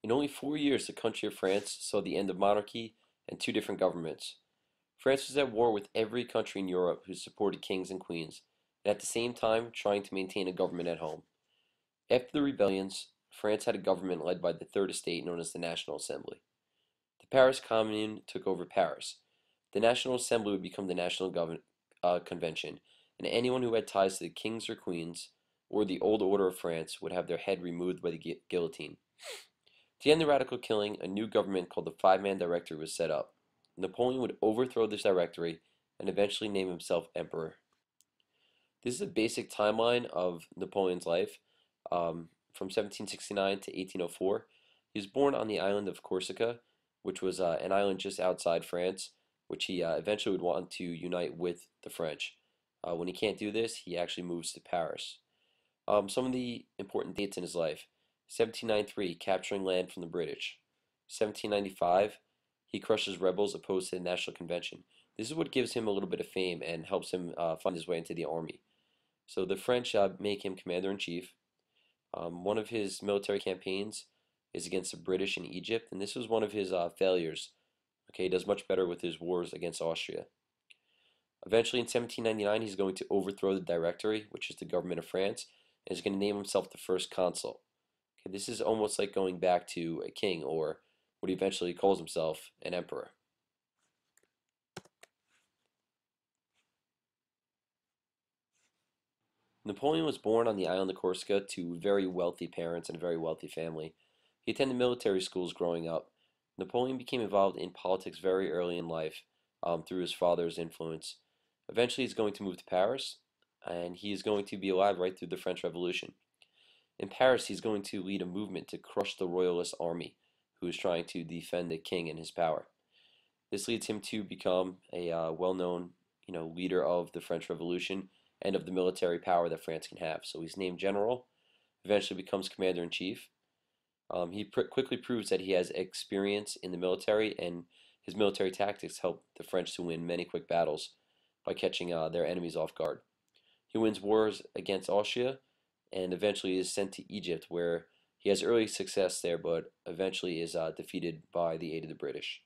In only 4 years, the country of France saw the end of monarchy and two different governments. France was at war with every country in Europe who supported kings and queens, and at the same time trying to maintain a government at home. After the rebellions, France had a government led by the Third Estate known as the National Assembly. The Paris Commune took over Paris. The National Assembly would become the Convention, and anyone who had ties to the kings or queens or the old order of France would have their head removed by the guillotine. To end the radical killing, a new government called the Five-Man Directory was set up. Napoleon would overthrow this directory and eventually name himself emperor. This is a basic timeline of Napoleon's life from 1769 to 1804. He was born on the island of Corsica, which was an island just outside France, which he eventually would want to unite with the French. When he can't do this, he actually moves to Paris. Some of the important dates in his life: 1793, capturing land from the British. 1795, he crushes rebels opposed to the National Convention. This is what gives him a little bit of fame and helps him find his way into the army. So the French make him commander-in-chief. One of his military campaigns is against the British in Egypt, and this was one of his failures. Okay, he does much better with his wars against Austria. Eventually, in 1799, he's going to overthrow the Directory, which is the government of France, and is going to name himself the first consul. Okay, this is almost like going back to a king, or what he eventually calls himself, an emperor. Napoleon was born on the island of Corsica to very wealthy parents and a very wealthy family. He attended military schools growing up. Napoleon became involved in politics very early in life through his father's influence. Eventually, he's going to move to Paris, and he is going to be alive right through the French Revolution. In Paris, he's going to lead a movement to crush the royalist army, who is trying to defend the king and his power. This leads him to become a well-known, leader of the French Revolution and of the military power that France can have. So he's named general, eventually becomes commander-in-chief. He quickly proves that he has experience in the military, and his military tactics help the French to win many quick battles by catching their enemies off guard. He wins wars against Austria and eventually is sent to Egypt, where he has early success there, but eventually is defeated by the aid of the British.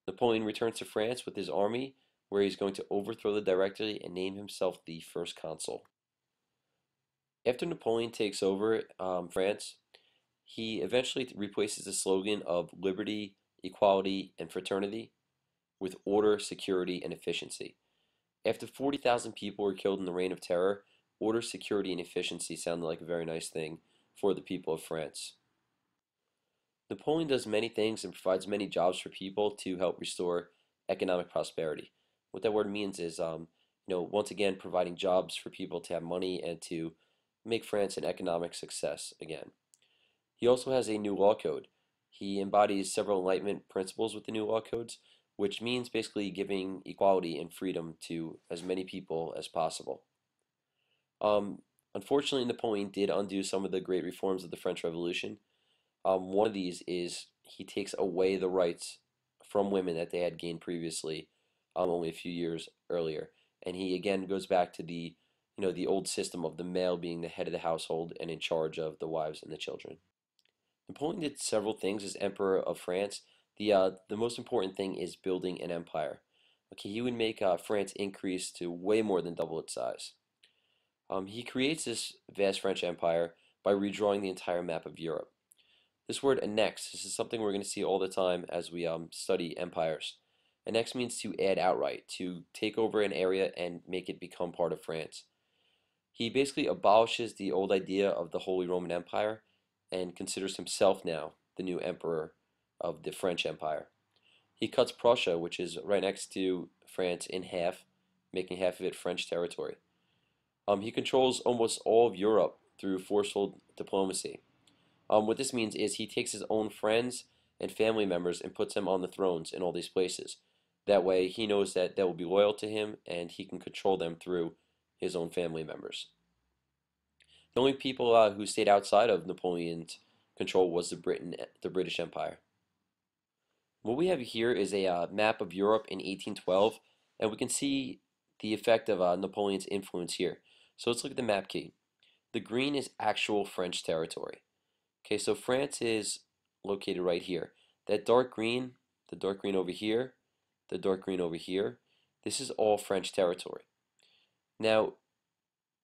Napoleon returns to France with his army, where he's going to overthrow the Directory and name himself the first consul. After Napoleon takes over France, he eventually replaces the slogan of liberty, equality, and fraternity with order, security, and efficiency. After 40,000 people were killed in the Reign of Terror, order, security, and efficiency sounded like a very nice thing for the people of France. Napoleon does many things and provides many jobs for people to help restore economic prosperity. What that word means is, once again, providing jobs for people to have money and to make France an economic success again. He also has a new law code. He embodies several Enlightenment principles with the new law codes, which means basically giving equality and freedom to as many people as possible. Unfortunately, Napoleon did undo some of the great reforms of the French Revolution. One of these is he takes away the rights from women that they had gained previously, only a few years earlier, and he again goes back to the old system of the male being the head of the household and in charge of the wives and the children. Napoleon did several things as Emperor of France. The most important thing is building an empire. Okay, he would make France increase to way more than double its size. He creates this vast French empire by redrawing the entire map of Europe. This word annex, this is something we're going to see all the time as we study empires. Annex means to add outright, to take over an area and make it become part of France. He basically abolishes the old idea of the Holy Roman Empire and considers himself now the new emperor of the French Empire. He cuts Prussia, which is right next to France, in half, making half of it French territory. He controls almost all of Europe through forceful diplomacy. What this means is he takes his own friends and family members and puts them on the thrones in all these places. That way, he knows that they will be loyal to him and he can control them through his own family members. The only people who stayed outside of Napoleon's control was the British Empire. What we have here is a map of Europe in 1812, and we can see the effect of Napoleon's influence here. So let's look at the map key. The green is actual French territory. Okay, so France is located right here. That dark green, the dark green over here, the dark green over here, this is all French territory. Now,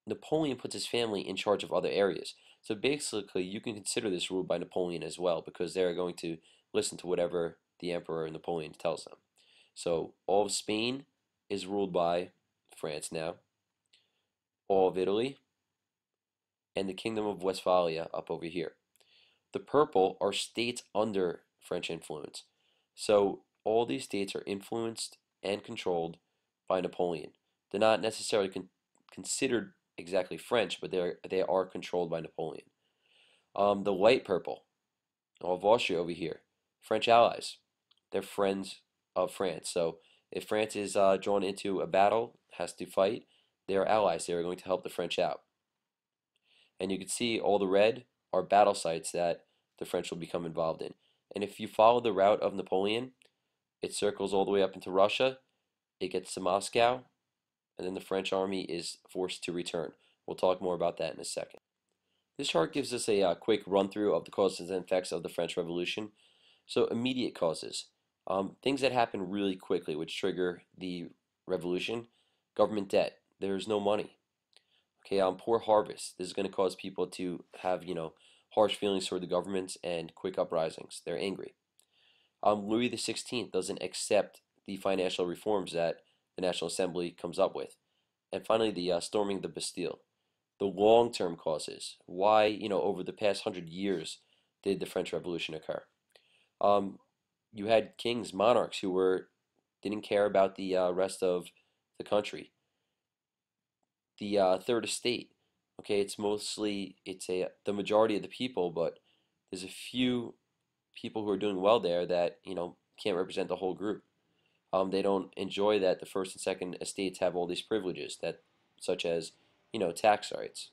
Napoleon puts his family in charge of other areas. So basically, you can consider this ruled by Napoleon as well, because they're going to listen to whatever the Emperor Napoleon tells them. So all of Spain is ruled by France now, all of Italy, and the Kingdom of Westphalia up over here. The purple are states under French influence. So all these states are influenced and controlled by Napoleon. They're not necessarily considered exactly French, but they are controlled by Napoleon. The light purple, all of Austria over here, French allies. They're friends of France. So if France is drawn into a battle, has to fight, they are allies. They are going to help the French out. And you can see all the red are battle sites that the French will become involved in. And if you follow the route of Napoleon, it circles all the way up into Russia, it gets to Moscow, and then the French army is forced to return. We'll talk more about that in a second. This chart gives us a quick run through of the causes and effects of the French Revolution. So immediate causes, things that happen really quickly which trigger the revolution. Government debt, there's no money. Okay, poor harvest, this is going to cause people to have, harsh feelings toward the government and quick uprisings. They're angry. Louis XVI doesn't accept the financial reforms that the National Assembly comes up with. And finally, the storming the Bastille. The long-term causes. Why, over the past 100 years did the French Revolution occur? Um, you had kings, monarchs who didn't care about the rest of the country. The third estate. Okay, the majority of the people, but there's a few people who are doing well there that can't represent the whole group. They don't enjoy that the first and second estates have all these privileges that, such as tax rights.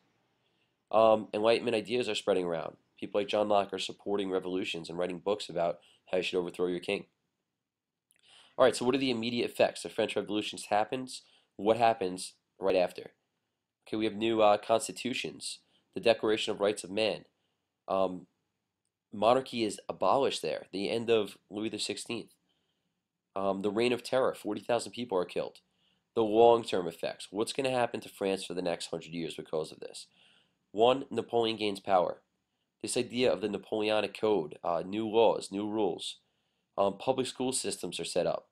Enlightenment ideas are spreading around. People like John Locke are supporting revolutions and writing books about how you should overthrow your king. All right, so what are the immediate effects? The French Revolution happens. What happens right after? Okay, we have new constitutions, the Declaration of Rights of Man. Um, Monarchy is abolished there. The end of Louis XVI. The Reign of Terror, 40,000 people are killed. The long-term effects. What's going to happen to France for the next 100 years because of this? One, Napoleon gains power. This idea of the Napoleonic Code, new laws, new rules. Public school systems are set up.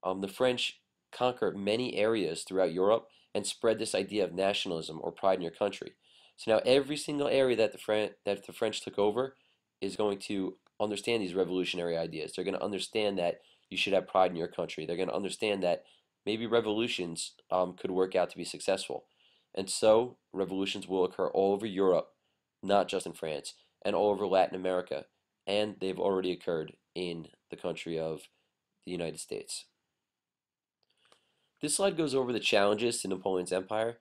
The French conquer many areas throughout Europe and spread this idea of nationalism or pride in your country. So now every single area that the French took over is going to understand these revolutionary ideas. They're going to understand that you should have pride in your country. They're going to understand that maybe revolutions could work out to be successful. And so revolutions will occur all over Europe, not just in France, and all over Latin America. And they've already occurred in the country of the United States. This slide goes over the challenges to Napoleon's empire,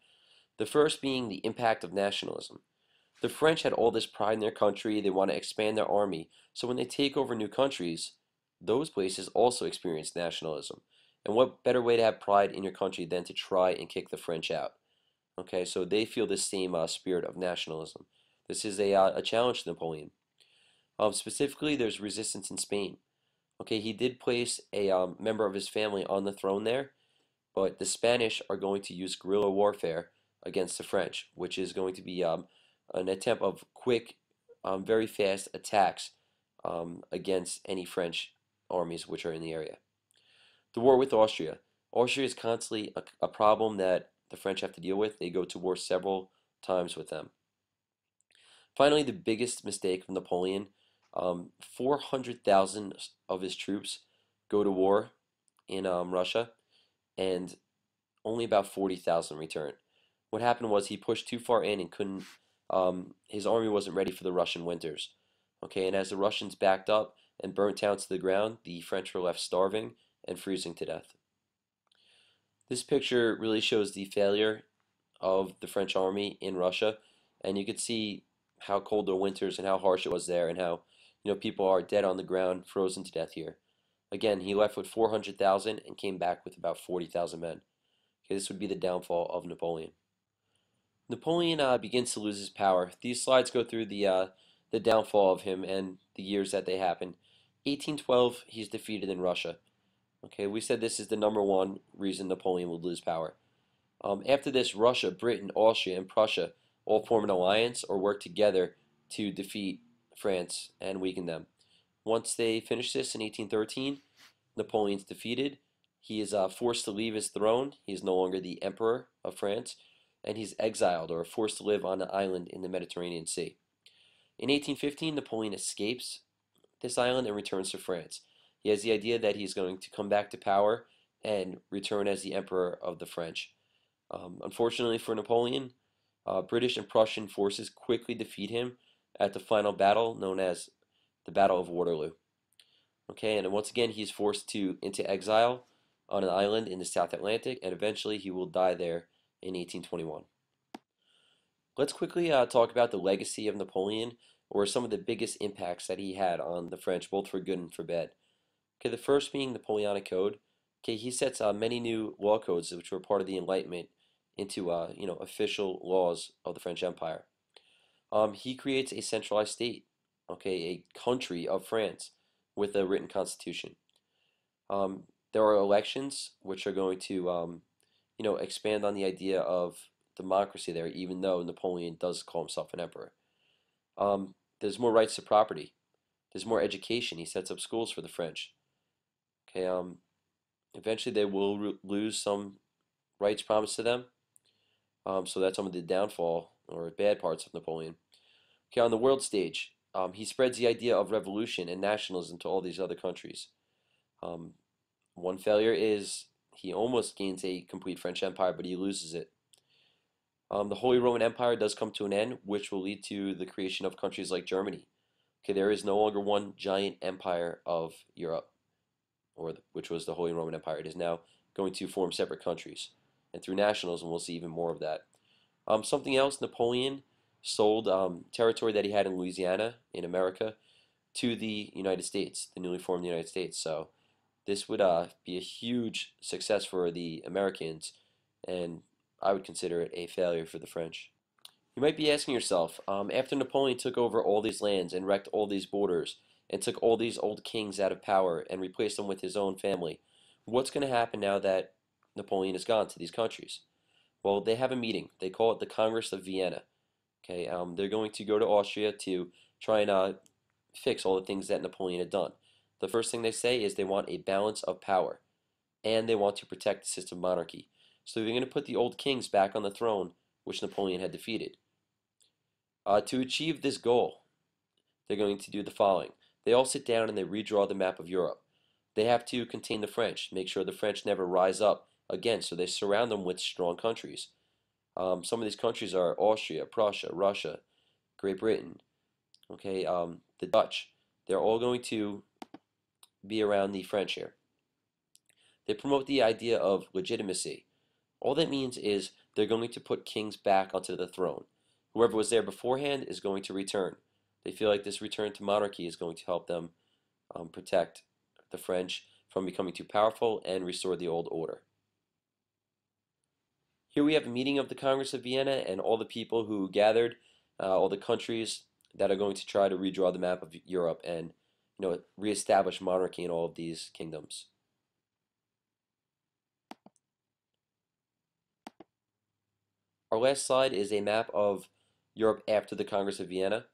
the first being the impact of nationalism. The French had all this pride in their country, they want to expand their army, so when they take over new countries, those places also experience nationalism. And what better way to have pride in your country than to try and kick the French out? Okay, so they feel this same spirit of nationalism. This is a challenge to Napoleon. Specifically, there's resistance in Spain. Okay, he did place a member of his family on the throne there, but the Spanish are going to use guerrilla warfare against the French, which is going to be an attempt of quick, very fast attacks against any French armies which are in the area. The war with Austria. Austria is constantly a problem that the French have to deal with. They go to war several times with them. Finally, the biggest mistake of Napoleon, 400,000 of his troops go to war in Russia, and only about 40,000 return. What happened was he pushed too far in and couldn't, his army wasn't ready for the Russian winters. Okay, and as the Russians backed up and burnt towns to the ground, the French were left starving and freezing to death. This picture really shows the failure of the French army in Russia, and you could see how cold the winters and how harsh it was there, and how people are dead on the ground, frozen to death here. Again, he left with 400,000 and came back with about 40,000 men. Okay, this would be the downfall of Napoleon. Napoleon begins to lose his power. These slides go through the downfall of him, and the years that they happen. 1812, he's defeated in Russia. Okay, we said this is the number one reason Napoleon would lose power. After this, Russia, Britain, Austria, and Prussia all form an alliance or work together to defeat France and weaken them. Once they finish this in 1813, Napoleon's defeated. He is forced to leave his throne. He is no longer the Emperor of France, and he's exiled or forced to live on an island in the Mediterranean Sea. In 1815, Napoleon escapes this island and returns to France. He has the idea that he's going to come back to power and return as the Emperor of the French. Unfortunately for Napoleon, British and Prussian forces quickly defeat him at the final battle known as the Battle of Waterloo. Okay, and once again he's forced into exile on an island in the South Atlantic, and eventually he will die there in 1821. Let's quickly talk about the legacy of Napoleon, or some of the biggest impacts that he had on the French, both for good and for bad. Okay, the first being Napoleonic Code. Okay, he sets many new law codes which were part of the Enlightenment into official laws of the French Empire. He creates a centralized state, okay, a country of France with a written constitution. There are elections which are going to expand on the idea of democracy there, even though Napoleon does call himself an emperor. There's more rights to property. There's more education. He sets up schools for the French. Okay. Eventually they will lose some rights promised to them. So that's some of the downfall or bad parts of Napoleon. Okay, on the world stage, he spreads the idea of revolution and nationalism to all these other countries. One failure is he almost gains a complete French empire, but he loses it. The Holy Roman Empire does come to an end, which will lead to the creation of countries like Germany. Okay, there is no longer one giant empire of Europe, which was the Holy Roman Empire. It is now going to form separate countries. And through nationalism, we'll see even more of that. Something else, Napoleon sold territory that he had in Louisiana, in America, to the United States, the newly formed United States. So this would be a huge success for the Americans, and I would consider it a failure for the French. You might be asking yourself, after Napoleon took over all these lands and wrecked all these borders, and took all these old kings out of power and replaced them with his own family, what's going to happen now that Napoleon is gone to these countries? Well, they have a meeting. They call it the Congress of Vienna. Okay, they're going to go to Austria to try and fix all the things that Napoleon had done. The first thing they say is they want a balance of power, and they want to protect the system of monarchy. So they're going to put the old kings back on the throne, which Napoleon had defeated. To achieve this goal, they're going to do the following. They all sit down and they redraw the map of Europe. They have to contain the French, make sure the French never rise up again, so they surround them with strong countries. Some of these countries are Austria, Prussia, Russia, Great Britain, okay, the Dutch. They're all going to be around the French here. They promote the idea of legitimacy. All that means is they're going to put kings back onto the throne. Whoever was there beforehand is going to return. They feel like this return to monarchy is going to help them protect the French from becoming too powerful and restore the old order. Here we have a meeting of the Congress of Vienna and all the people who gathered, all the countries that are going to try to redraw the map of Europe and reestablish monarchy in all of these kingdoms. Our last slide is a map of Europe after the Congress of Vienna.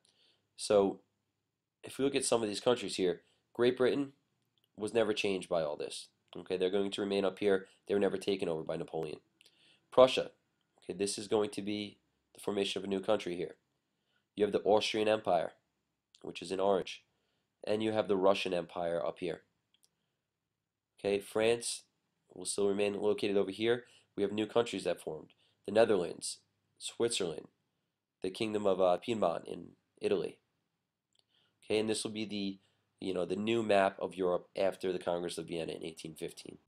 So if we look at some of these countries here, Great Britain was never changed by all this. Okay, they're going to remain up here. They were never taken over by Napoleon. Prussia, okay, this is going to be the formation of a new country here. You have the Austrian Empire, which is in orange, and you have the Russian Empire up here. Okay, France will still remain located over here. We have new countries that formed: the Netherlands, Switzerland, the Kingdom of Piedmont in Italy. Okay, and this will be the new map of Europe after the Congress of Vienna in 1815.